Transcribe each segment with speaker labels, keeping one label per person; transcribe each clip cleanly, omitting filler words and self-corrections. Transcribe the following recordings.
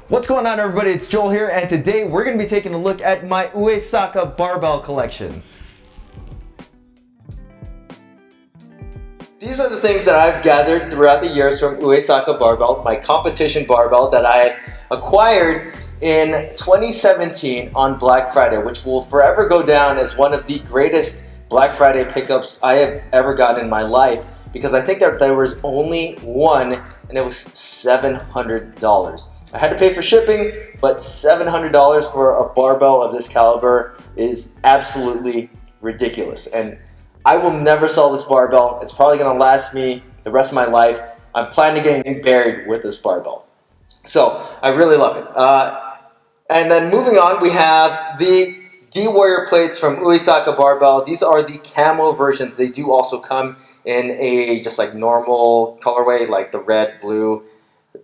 Speaker 1: What's going on, everybody? It's Joel here, and today we're going to be taking a look at my Uesaka Barbell collection. These are the things that I've gathered throughout the years from Uesaka Barbell, my competition barbell that I acquired in 2017 on Black Friday, which will forever go down as one of the greatest Black Friday pickups I have ever gotten in my life, because I think that there was only one and it was $700. I had to pay for shipping, but $700 for a barbell of this caliber is absolutely ridiculous. And I will never sell this barbell. It's probably going to last me the rest of my life. I'm planning to get buried with this barbell. So I really love it. And then moving on, we have the DWarrior Plates from Uesaka Barbell. These are the camo versions. They do also come in a just like normal colorway, like the red, blue,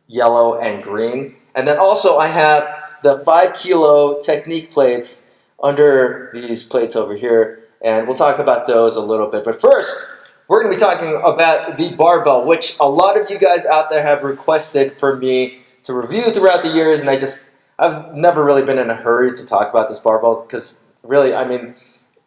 Speaker 1: yellow, and green. And then also I have the 5 kilo technique plates under these plates over here, and we'll talk about those a little bit. But first, we're going to be talking about the barbell, which a lot of you guys out there have requested for me to review throughout the years, and I've never really been in a hurry to talk about this barbell because really, I mean,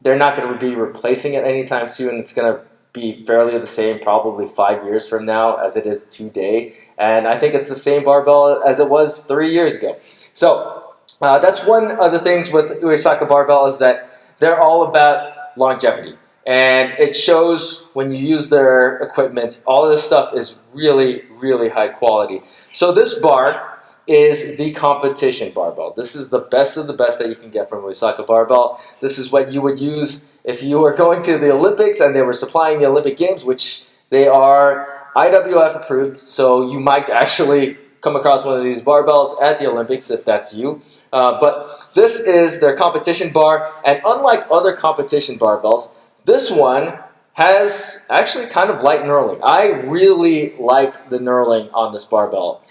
Speaker 1: they're not going to be replacing it anytime soon. It's going to be fairly the same probably 5 years from now as it is today. And I think it's the same barbell as it was 3 years ago. So that's one of the things with Uesaka Barbell, is that they're all about longevity. And it shows when you use their equipment. All of this stuff is really, really high quality. So this bar is the competition barbell. This is the best of the best that you can get from Uesaka Barbell. This is what you would use if you were going to the Olympics and they were supplying the Olympic Games, which they are IWF approved, so you might actually come across one of these barbells at the Olympics if that's you. But this is their competition bar, and unlike other competition barbells, this one has actually kind of light knurling. I really like the knurling on this barbell.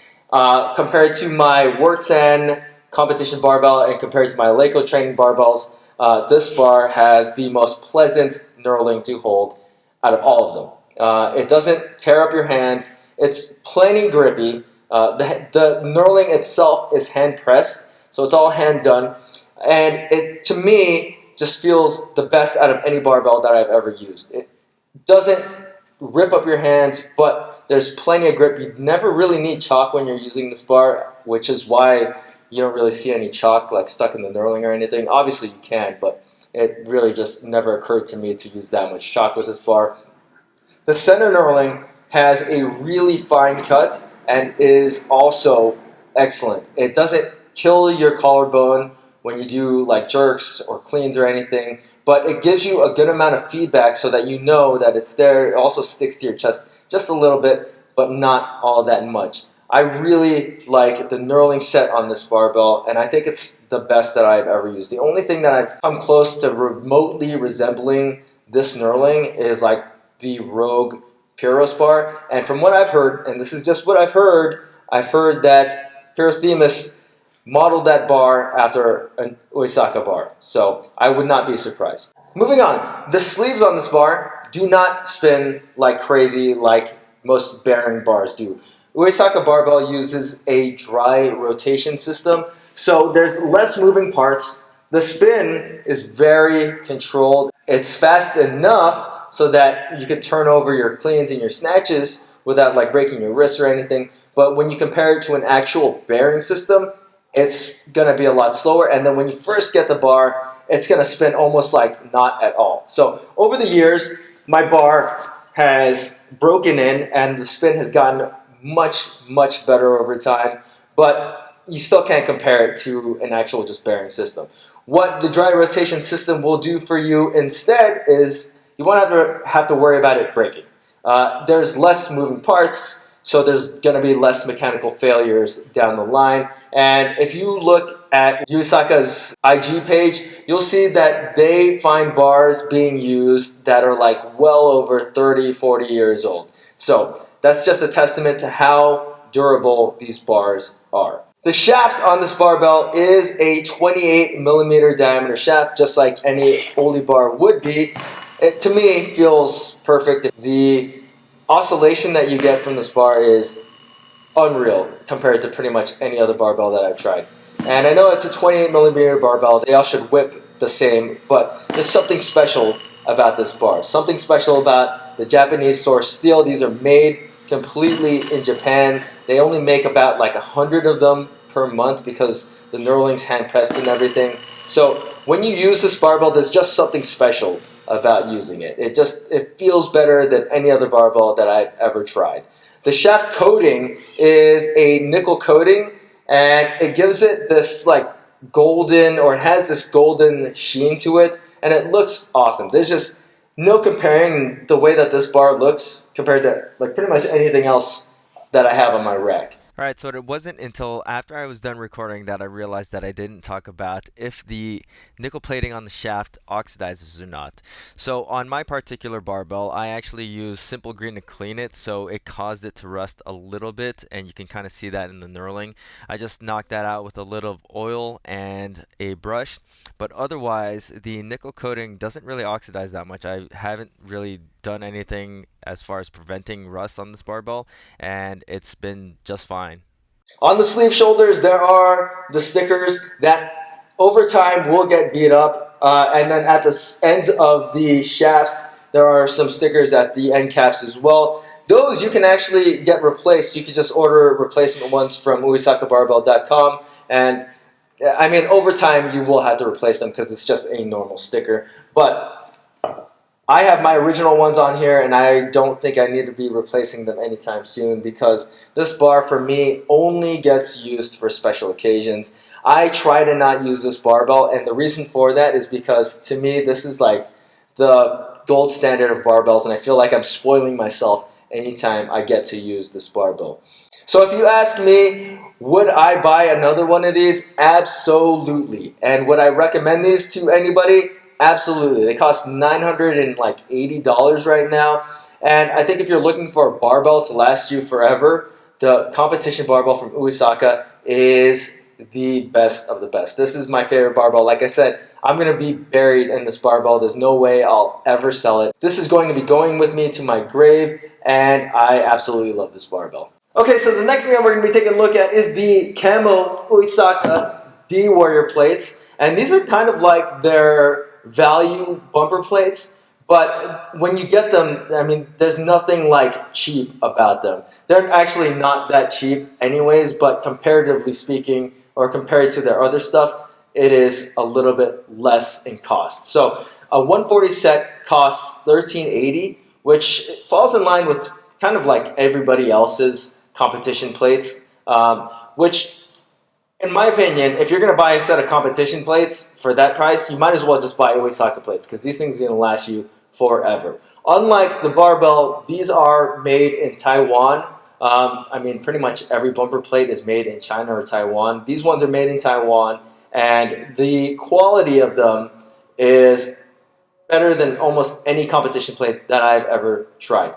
Speaker 1: Compared to my Works End competition barbell and compared to my Leico training barbells, this bar has the most pleasant knurling to hold out of all of them. It doesn't tear up your hands. It's plenty grippy. The knurling itself is hand pressed, so it's all hand done. And it, to me, just feels the best out of any barbell that I've ever used. It doesn't rip up your hands, but there's plenty of grip. You never really need chalk when you're using this bar, which is why you don't really see any chalk like stuck in the knurling or anything. Obviously you can, but it really just never occurred to me to use that much chalk with this bar. The center knurling has a really fine cut and is also excellent. It doesn't kill your collarbone when you do like jerks or cleans or anything, but it gives you a good amount of feedback so that you know that it's there. It also sticks to your chest just a little bit, but not all that much. I really like the knurling set on this barbell, and I think it's the best that I've ever used. The only thing that I've come close to remotely resembling this knurling is like the Rogue Pyros bar, and from what I've heard, and this is just what I've heard that Pyros Demas modeled that bar after an Uesaka bar, so I would not be surprised. Moving on, the sleeves on this bar do not spin like crazy like most bearing bars do. Uesaka Barbell uses a dry rotation system, so there's less moving parts. The spin is very controlled. It's fast enough so that you could turn over your cleans and your snatches without like breaking your wrists or anything. But when you compare it to an actual bearing system, it's going to be a lot slower. And then when you first get the bar, it's going to spin almost like not at all. So over the years, my bar has broken in and the spin has gotten much, much better over time. But you still can't compare it to an actual just bearing system. What the dry rotation system will do for you instead is you won't have to worry about it breaking. There's less moving parts, so there's going to be less mechanical failures down the line. And if you look at Uesaka's IG page, you'll see that they find bars being used that are like well over 30, 40 years old. So that's just a testament to how durable these bars are. The shaft on this barbell is a 28 millimeter diameter shaft, just like any Oli bar would be. It, to me, feels perfect. The oscillation that you get from this bar is unreal compared to pretty much any other barbell that I've tried. And I know it's a 28 millimeter barbell. They all should whip the same, but there's something special about this bar. Something special about the Japanese source steel. These are made completely in Japan. They only make about like 100 of them per month because the knurling's hand pressed and everything. So when you use this barbell, there's just something special about using it. It feels better than any other barbell that I've ever tried. The shaft coating is a nickel coating, and it gives it this like golden, or it has this golden sheen to it, and it looks awesome. There's just no comparing the way that this bar looks compared to like pretty much anything else that I have on my rack.
Speaker 2: All right, so it wasn't until after I was done recording that I realized that I didn't talk about if the nickel plating on the shaft oxidizes or not. So on my particular barbell, I actually used Simple Green to clean it, so it caused it to rust a little bit, and you can kind of see that in the knurling. I just knocked that out with a little of oil and a brush, but otherwise the nickel coating doesn't really oxidize that much. I haven't really done anything as far as preventing rust on this barbell, and it's been just fine.
Speaker 1: On the sleeve shoulders, there are the stickers that over time will get beat up, and then at the ends of the shafts, there are some stickers at the end caps as well. Those you can actually get replaced. You can just order replacement ones from uesakabarbell.com, and I mean, over time you will have to replace them because it's just a normal sticker. But I have my original ones on here, and I don't think I need to be replacing them anytime soon because this bar for me only gets used for special occasions. I try to not use this barbell, and the reason for that is because to me this is like the gold standard of barbells, and I feel like I'm spoiling myself anytime I get to use this barbell. So if you ask me, would I buy another one of these? Absolutely. And would I recommend these to anybody? Absolutely. They cost $980 right now. And I think if you're looking for a barbell to last you forever, the competition barbell from Uesaka is the best of the best. This is my favorite barbell. Like I said, I'm going to be buried in this barbell. There's no way I'll ever sell it. This is going to be going with me to my grave, and I absolutely love this barbell. Okay, so the next thing that we're going to be taking a look at is the camo Uesaka DWarrior plates. And these are kind of like their value bumper plates, but when you get them, I mean, there's nothing like cheap about them. They're actually not that cheap anyways, but comparatively speaking, or compared to their other stuff, it is a little bit less in cost. So a 140 set costs $13.80, which falls in line with kind of like everybody else's competition plates, which in my opinion, if you're going to buy a set of competition plates for that price, you might as well just buy Uesaka plates because these things are going to last you forever. Unlike the barbell, these are made in Taiwan. I mean, pretty much every bumper plate is made in China or Taiwan. These ones are made in Taiwan, and the quality of them is better than almost any competition plate that I've ever tried.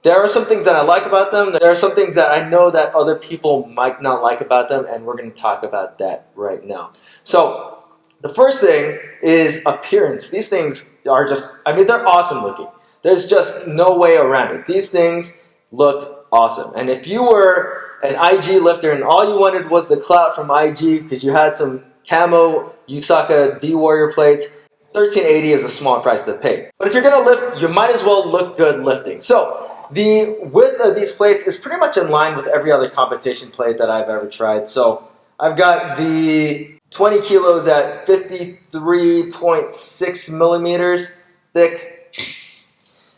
Speaker 1: There are some things that I like about them. There are some things that I know that other people might not like about them, and we're going to talk about that right now. So the first thing is appearance. These things are just, I mean, they're awesome looking. There's just no way around it. These things look awesome. And if you were an IG lifter and all you wanted was the clout from IG because you had some camo Uesaka DWarrior plates, $13.80 is a small price to pay. But if you're going to lift, you might as well look good lifting. So the width of these plates is pretty much in line with every other competition plate that I've ever tried. So I've got the 20 kilos at 53.6 millimeters thick.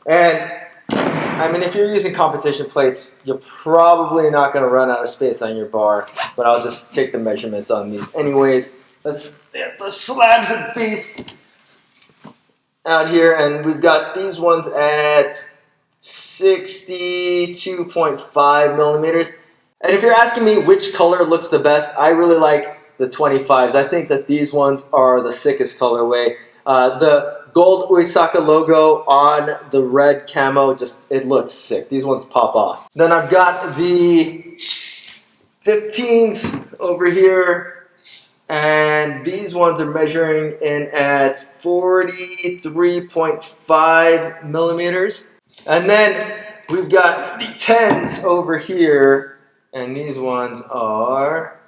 Speaker 1: And I mean, if you're using competition plates, you're probably not going to run out of space on your bar. But I'll just take the measurements on these anyways. Let's get the slabs of beef out here. And we've got these ones at 62.5 millimeters. And if you're asking me which color looks the best, I really like the 25s. I think that these ones are the sickest colorway. The gold Uesaka logo on the red camo, it looks sick. These ones pop off. Then I've got the 15s over here. And these ones are measuring in at 43.5 millimeters. And then we've got the 10s over here and these ones are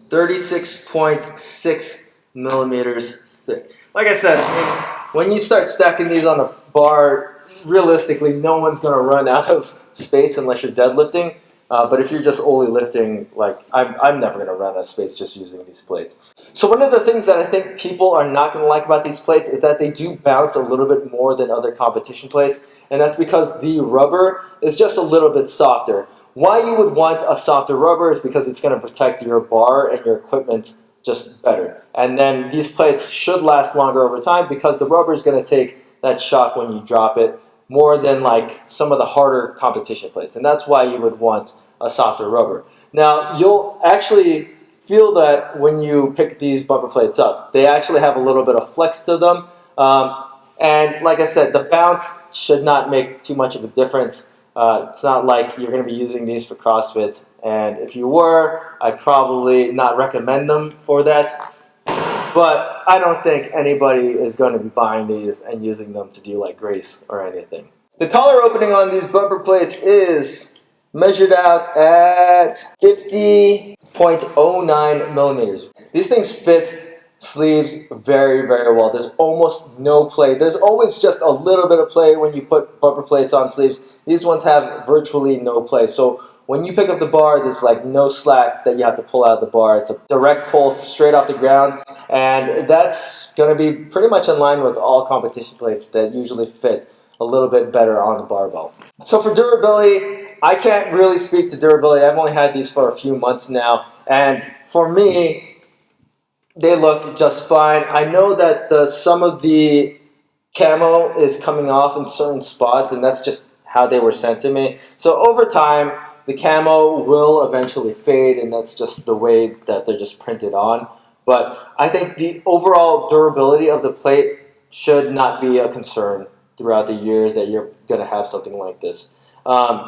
Speaker 1: 36.6 millimeters thick. Like I said, I mean, when you start stacking these on a bar, realistically, no one's going to run out of space unless you're deadlifting. But if you're just only lifting, like I'm never going to run out of space just using these plates. So one of the things that I think people are not going to like about these plates is that they do bounce a little bit more than other competition plates, and that's because the rubber is just a little bit softer. Why you would want a softer rubber is because it's going to protect your bar and your equipment just better. And then these plates should last longer over time because the rubber is going to take that shock when you drop it more than like some of the harder competition plates. And that's why you would want a softer rubber. Now, you'll actually feel that when you pick these bumper plates up. They actually have a little bit of flex to them. And like I said, the bounce should not make too much of a difference. It's not like you're going to be using these for CrossFit. And if you were, I'd probably not recommend them for that. But I don't think anybody is going to be buying these and using them to do like Grace or anything. The collar opening on these bumper plates is measured out at 50.09 millimeters. These things fit sleeves very, very well. There's almost no play. There's always just a little bit of play when you put bumper plates on sleeves. These ones have virtually no play. So when you pick up the bar, there's like no slack that you have to pull out of the bar. It's a direct pull straight off the ground, and that's going to be pretty much in line with all competition plates that usually fit a little bit better on the barbell. So for durability, I can't really speak to durability. I've only had these for a few months now, and for me, they look just fine. I know that some of the camo is coming off in certain spots, and that's just how they were sent to me. So over time, the camo will eventually fade, and that's just the way that they're just printed on. But I think the overall durability of the plate should not be a concern throughout the years that you're going to have something like this.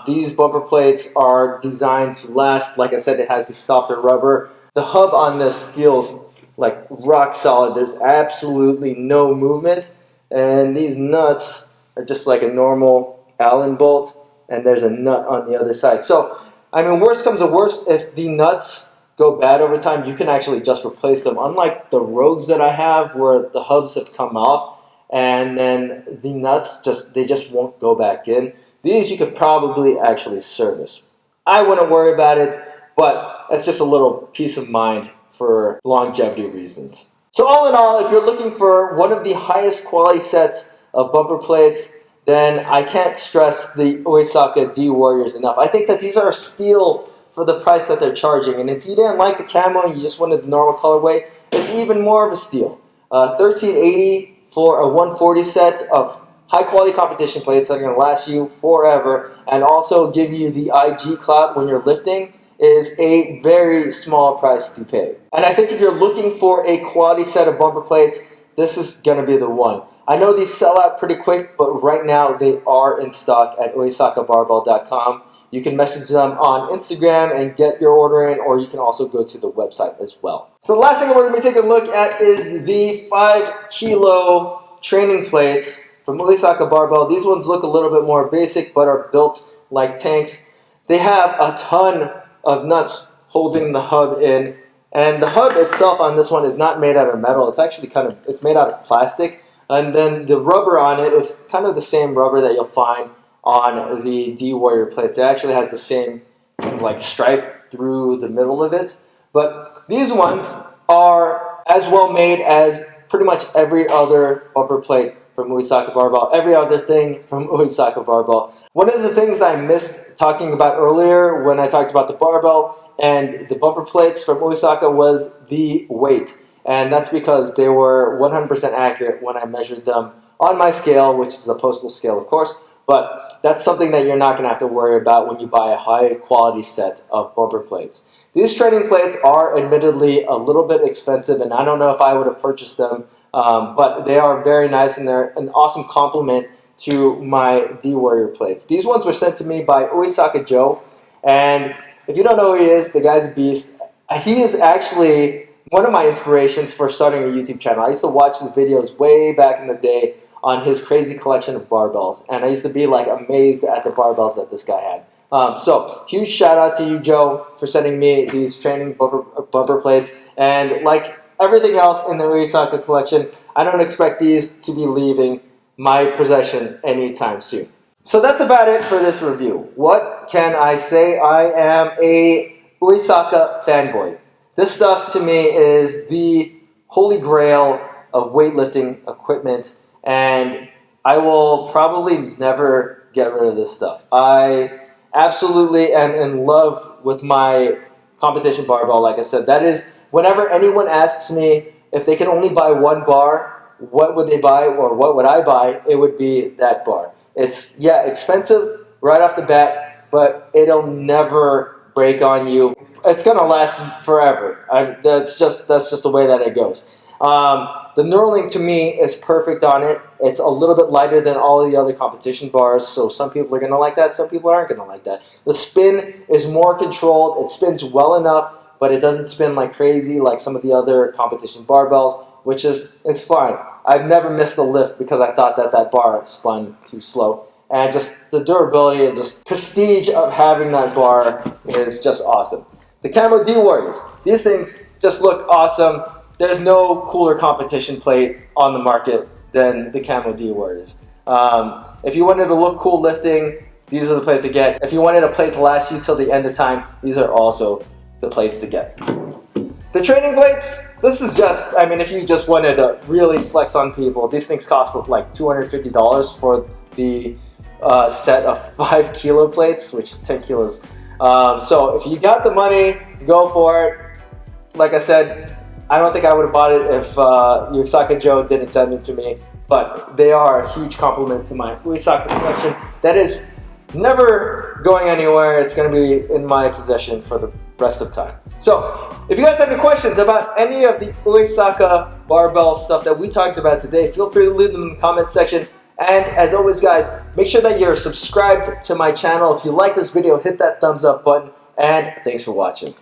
Speaker 1: These bumper plates are designed to last. Like I said, it has the softer rubber. The hub on this feels like rock solid. There's absolutely no movement. And these nuts are just like a normal Allen bolt, and there's a nut on the other side. So, I mean, worst comes to worst, if the nuts go bad over time, you can actually just replace them. Unlike the Rogues that I have, where the hubs have come off, and then the nuts, they just won't go back in. These you could probably actually service. I wouldn't worry about it, but it's just a little peace of mind for longevity reasons. So all in all, if you're looking for one of the highest quality sets of bumper plates, then I can't stress the Uesaka DWarriors enough. I think that these are a steal for the price that they're charging. And if you didn't like the camo and you just wanted the normal colorway, it's even more of a steal. $13.80 for a 140 set of high-quality competition plates that are going to last you forever and also give you the IG clout when you're lifting is a very small price to pay. And I think if you're looking for a quality set of bumper plates, this is going to be the one. I know these sell out pretty quick, but right now they are in stock at uesakabarbell.com. You can message them on Instagram and get your order in, or you can also go to the website as well. So the last thing we're going to be taking a look at is the 5-kilo training plates from Uesaka Barbell. These ones look a little bit more basic, but are built like tanks. They have a ton of nuts holding the hub in, and the hub itself on this one is not made out of metal. It's actually it's made out of plastic. And then the rubber on it is kind of the same rubber that you'll find on the DWarrior plates. It actually has the same kind of like stripe through the middle of it. But these ones are as well made as pretty much every other bumper plate from Uesaka Barbell, every other thing from Uesaka Barbell. One of the things I missed talking about earlier when I talked about the barbell and the bumper plates from Uesaka was the weight. And that's because they were 100% accurate when I measured them on my scale, which is a postal scale, of course. But that's something that you're not going to have to worry about when you buy a high-quality set of bumper plates. These training plates are admittedly a little bit expensive, and I don't know if I would have purchased them, but they are very nice, and they're an awesome complement to my DWarrior plates. These ones were sent to me by Uesaka Joe, and if you don't know who he is, the guy's a beast. He is actually one of my inspirations for starting a YouTube channel. I used to watch his videos way back in the day on his crazy collection of barbells, and I used to be like amazed at the barbells that this guy had. So huge shout out to you, Joe, for sending me these training bumper plates. And like everything else in the Uesaka collection, I don't expect these to be leaving my possession anytime soon. So that's about it for this review. What can I say? I am a Uesaka fanboy. This stuff to me is the holy grail of weightlifting equipment, and I will probably never get rid of this stuff. I absolutely am in love with my competition barbell. Like I said, that is, whenever anyone asks me if they can only buy one bar, what would they buy or what would I buy, it would be that bar. It's, yeah, expensive right off the bat, but it'll never break on you. It's gonna last forever. That's just the way that it goes. The Neuralink to me is perfect on it. It's a little bit lighter than all of the other competition bars, so some people are going to like that, some people aren't going to like that. The spin is more controlled. It spins well enough, but it doesn't spin like crazy like some of the other competition barbells, which is, it's fine. I've never missed a lift because I thought that that bar spun too slow. And just the durability and just prestige of having that bar is just awesome. The Camo DWarriors, these things just look awesome. There's no cooler competition plate on the market than the Camo DWarriors. If you wanted to look cool lifting, these are the plates to get. If you wanted a plate to last you till the end of time, these are also the plates to get. The training plates, this is just, I mean, if you just wanted to really flex on people, these things cost like $250 for the set of 5 kilo plates, which is 10 kilos. So if you got the money, go for it. Like I said, I don't think I would have bought it if Uesaka Joe didn't send it to me, but they are a huge compliment to my Uesaka collection. That is never going anywhere. It's going to be in my possession for the rest of time. So if you guys have any questions about any of the Uesaka barbell stuff that we talked about today, feel free to leave them in the comments section. And as always, guys, make sure that you're subscribed to my channel. If you like this video, hit that thumbs up button, and thanks for watching.